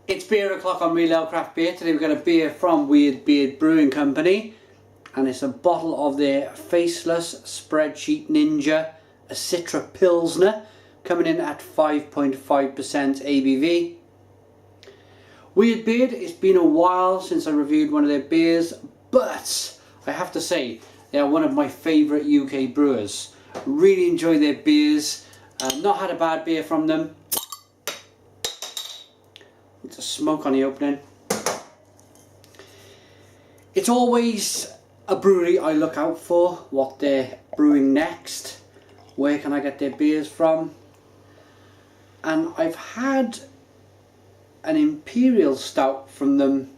It's beer o'clock on Real Ale Craft Beer. Today we've got a beer from Weird Beard Brewing Company, and it's a bottle of their Faceless Spreadsheet Ninja, a Citra Pilsner, coming in at 5.5% ABV. Weird Beard, it's been a while since I reviewed one of their beers, but I have to say they are one of my favourite UK brewers. Really enjoy their beers. Not had a bad beer from them. It's a smoke on the opening. It's always a brewery I look out for, what they're brewing next, where can I get their beers from. And I've had an Imperial Stout from them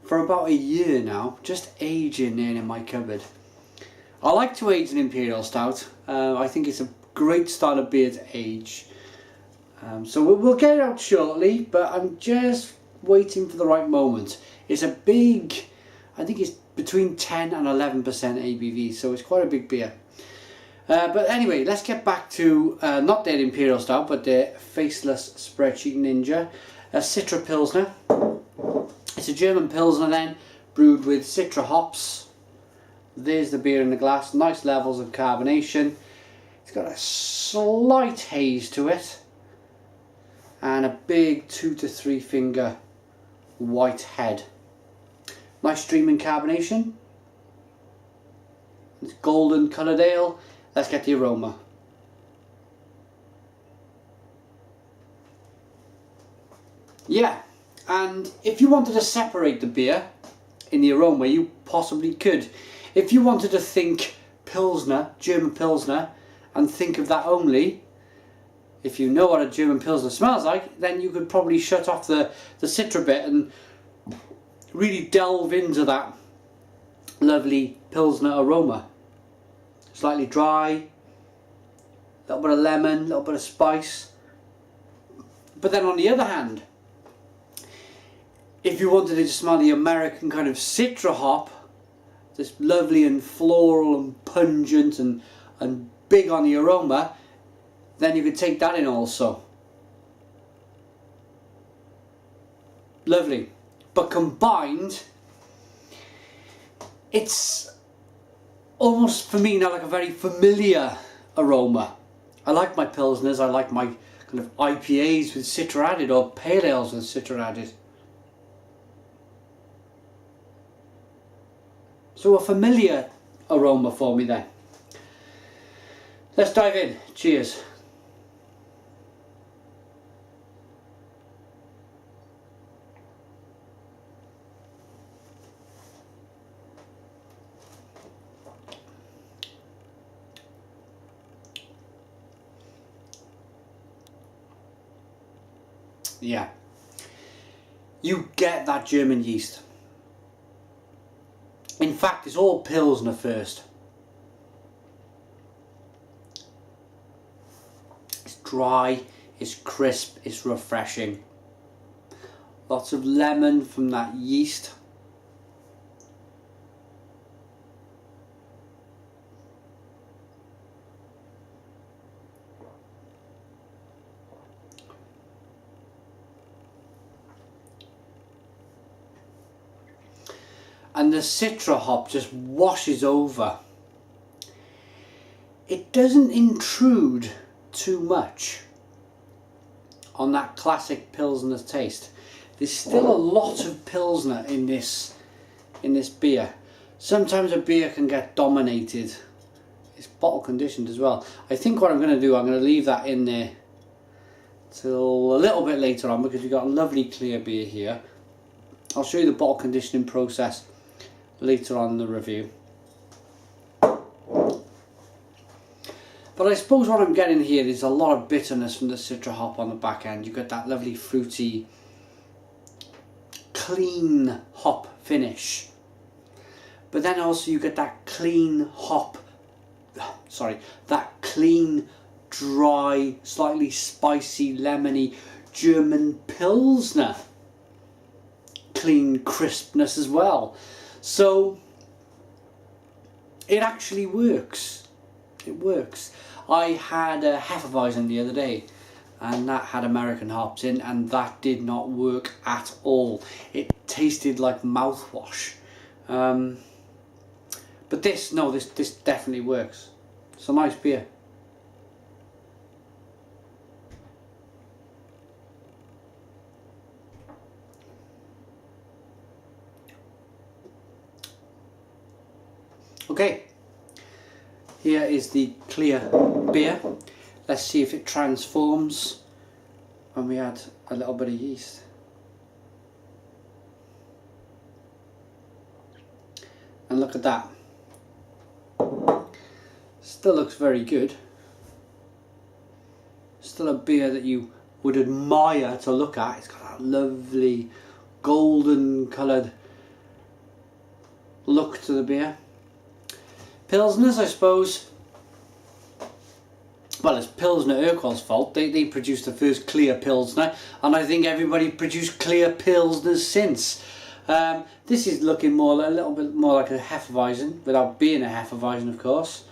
for about a year now, just aging in my cupboard. I like to age an Imperial Stout. I think it's a great style of beer to age. So we'll get it out shortly, but I'm just waiting for the right moment. It's a big, I think it's between 10 and 11% ABV, so it's quite a big beer. But anyway, let's get back to not their Imperial Stout, but their Faceless Spreadsheet Ninja, a Citra Pilsner. It's a German Pilsner then, brewed with Citra hops. There's the beer in the glass, nice levels of carbonation. It's got a slight haze to it, and a big 2 to 3 finger white head. Nice streaming carbonation. It's golden coloured ale. Let's get the aroma. Yeah, and if you wanted to separate the beer in the aroma, you possibly could. If you wanted to think Pilsner, German Pilsner, and think of that only, if you know what a German Pilsner smells like, then you could probably shut off the Citra bit and really delve into that lovely Pilsner aroma. Slightly dry, a little bit of lemon, a little bit of spice. But then on the other hand, if you wanted to smell the American kind of Citra hop, this lovely and floral and pungent and big on the aroma, then you could take that in also. Lovely. But combined, it's almost for me now like a very familiar aroma. I like my Pilsners, I like my kind of IPAs with Citra added, or Pale Ales with Citra added. So a familiar aroma for me then. Let's dive in. Cheers. Yeah, you get that German yeast. In fact, it's all Pilsner first. It's dry, it's crisp, it's refreshing. Lots of lemon from that yeast. And the Citra hop just washes over. It doesn't intrude too much on that classic Pilsner taste. There's still a lot of Pilsner in this beer. Sometimes a beer can get dominated. It's bottle conditioned as well. I think what I'm going to do, I'm going to leave that in there till a little bit later on, because we've got a lovely clear beer here. I'll show you the bottle conditioning process later on in the review. But I suppose what I'm getting here is a lot of bitterness from the Citra hop on the back end. You've got that lovely fruity, clean hop finish. But then also you get that clean clean, dry, slightly spicy, lemony German Pilsner. Clean crispness as well. So it actually works. It works. I had a Hefeweizen the other day, and that had American hops in, and that did not work at all. It tasted like mouthwash. But this definitely works. It's a nice beer. Okay, here is the clear beer. Let's see if it transforms when we add a little bit of yeast. And look at that. Still looks very good. Still a beer that you would admire to look at. It's got that lovely golden coloured look to the beer. Pilsners, I suppose, well, it's Pilsner Urquell's fault. They produced the first clear Pilsner, and I think everybody produced clear Pilsners since. This is looking a little bit more like a Hefeweizen, without being a Hefeweizen, of course.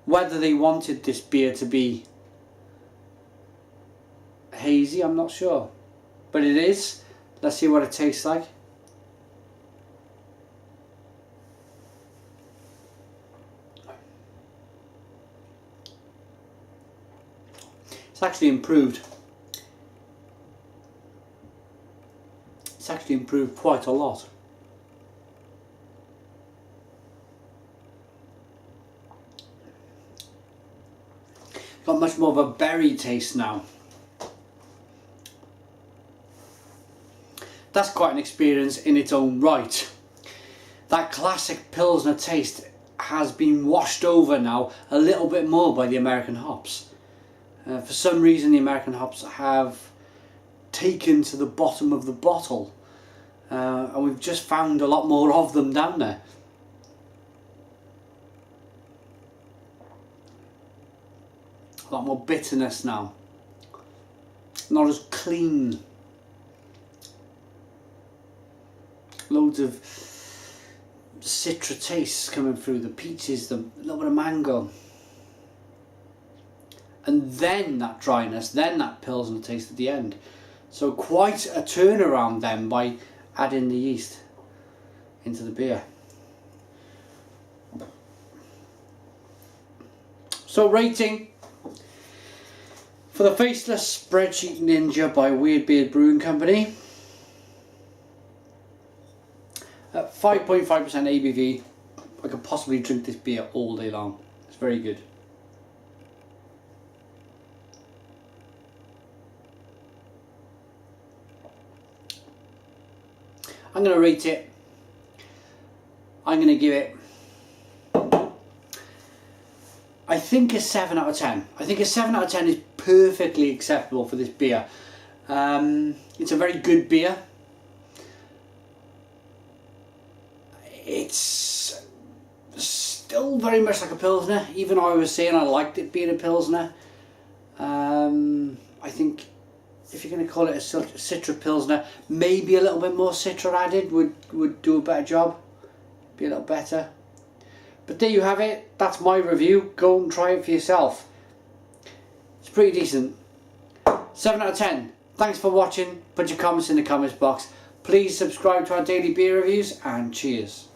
Whether they wanted this beer to be hazy, I'm not sure. But it is. Let's see what it tastes like. It's actually improved. It's actually improved quite a lot. Got much more of a berry taste now. That's quite an experience in its own right. That classic Pilsner taste has been washed over now a little bit more by the American hops. For some reason the American hops have taken to the bottom of the bottle, and we've just found a lot more of them down there. A lot more bitterness now. Not as clean. Loads of citra tastes coming through. The peaches, the little bit of mango. And then that dryness, then that Pilsner taste at the end. So quite a turnaround then by adding the yeast into the beer. So rating for the Faceless Spreadsheet Ninja by Weird Beard Brewing Company. At 5.5% ABV, I could possibly drink this beer all day long. It's very good. I'm going to rate it, I'm going to give it, I think a 7 out of 10. I think a 7 out of 10 is perfectly acceptable for this beer. It's a very good beer. It's still very much like a Pilsner, even though I was saying I liked it being a Pilsner. I think if you're going to call it a Citra Pilsner, maybe a little bit more Citra added would do a better job, be a little better. But there you have it, that's my review. Go and try it for yourself. It's pretty decent. 7 out of 10. Thanks for watching. Put your comments in the comments box. Please subscribe to our daily beer reviews, and cheers.